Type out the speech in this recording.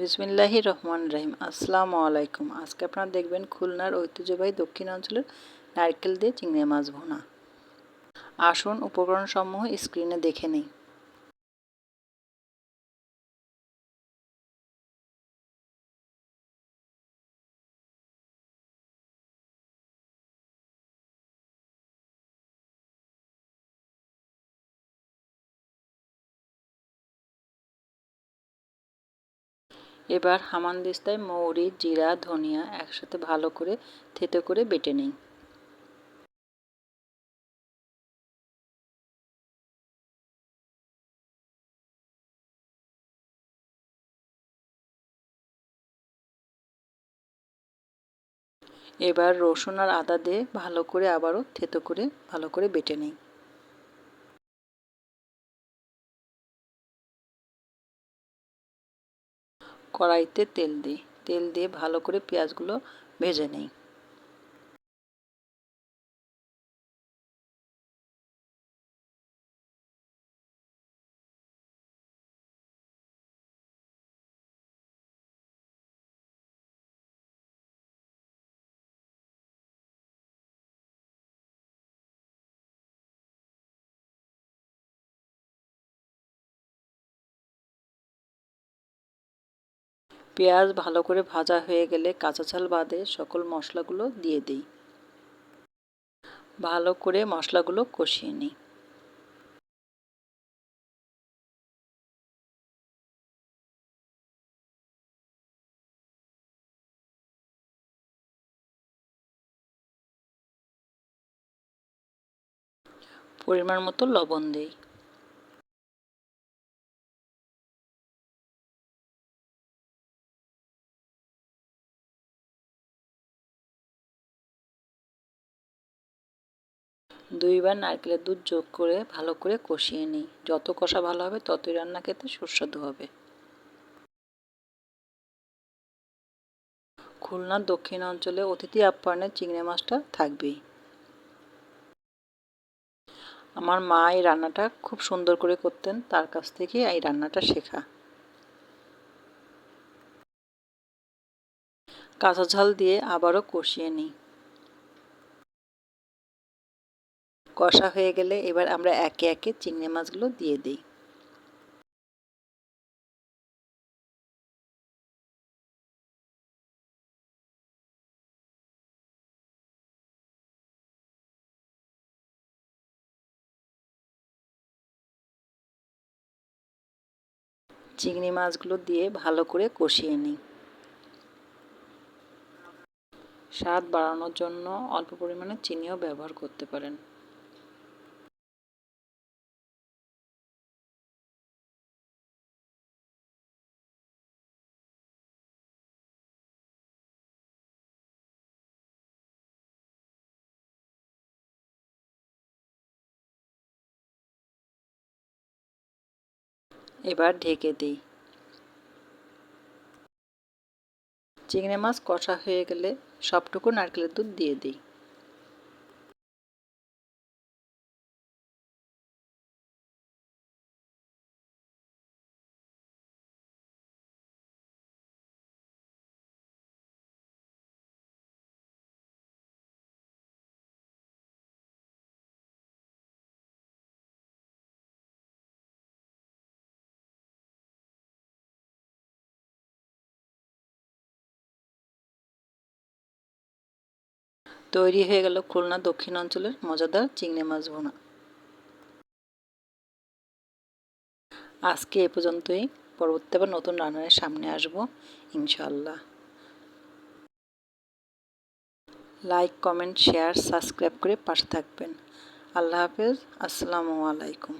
বিসমিল্লাহির রহমানির রহিম। আসসালামু আলাইকুম। আজকে আপনারা দেখবেন খুলনার ঐতিহ্যবাহী দক্ষিণাঞ্চলের নারকেল দিয়ে চিংড়ি মাছ ভুনা। আসুন উপকরণসমূহ স্ক্রিনে দেখে নিই। এবার হামানদিস্তায় মৌরি, জিরা, ধনিয়া একসাথে ভালো করে থেতো করে বেটে নিই। এবার রসুন আর আদা দিয়ে ভালো করে আবারও থেতো করে ভালো করে বেটে নিই। কড়াইতে তেল দিই। তেল দিয়ে ভালো করে পেঁয়াজগুলো ভেজে নিই। পেঁয়াজ ভালো করে ভাজা হয়ে গেলে কাঁচা ঝাল বাদে সকল মশলাগুলো দিয়ে দিই। ভালো করে মশলাগুলো কষিয়ে নিই। পরিমাণ মতো লবণ দিই। দুইবার নারকেলের দুধ যোগ করে ভালো করে কষিয়ে নিই। যত কষা ভালো হবে ততই রান্না খেতে সুস্বাদু হবে। খুলনার দক্ষিণ অঞ্চলে অতিথি আপ্যায়নে চিংড়ি মাছটা থাকবেই। আমার মা এই রান্নাটা খুব সুন্দর করে করতেন, তার কাছ থেকে এই রান্নাটা শেখা। কাঁচা ঝাল দিয়ে আবারও কষিয়ে নিই। কষা হয়ে গেলে এবার আমরা একে একে চিংড়ি মাছগুলো দিয়ে দিই। চিংড়ি মাছগুলো দিয়ে ভালো করে কষিয়ে নিই। স্বাদ বাড়ানোর জন্য অল্প পরিমাণে চিনিও ব্যবহার করতে পারেন। এবার ঢেকে দিই। চিংড়ি মাছ কষা হয়ে গেলে সবটুকু নারকেলের দুধ দিয়ে দিই। তৈরি হয়ে গেল খুলনা দক্ষিণ অঞ্চলের মজাদার চিংড়ি মাছ ভুনা। আজকে এ পর্যন্তই। পরবর্তী আবার নতুন রান্নার সামনে আসবো ইনশাআল্লাহ। লাইক, কমেন্ট, শেয়ার, সাবস্ক্রাইব করে পাশে থাকবেন। আল্লাহ হাফেজ। আসসালামু আলাইকুম।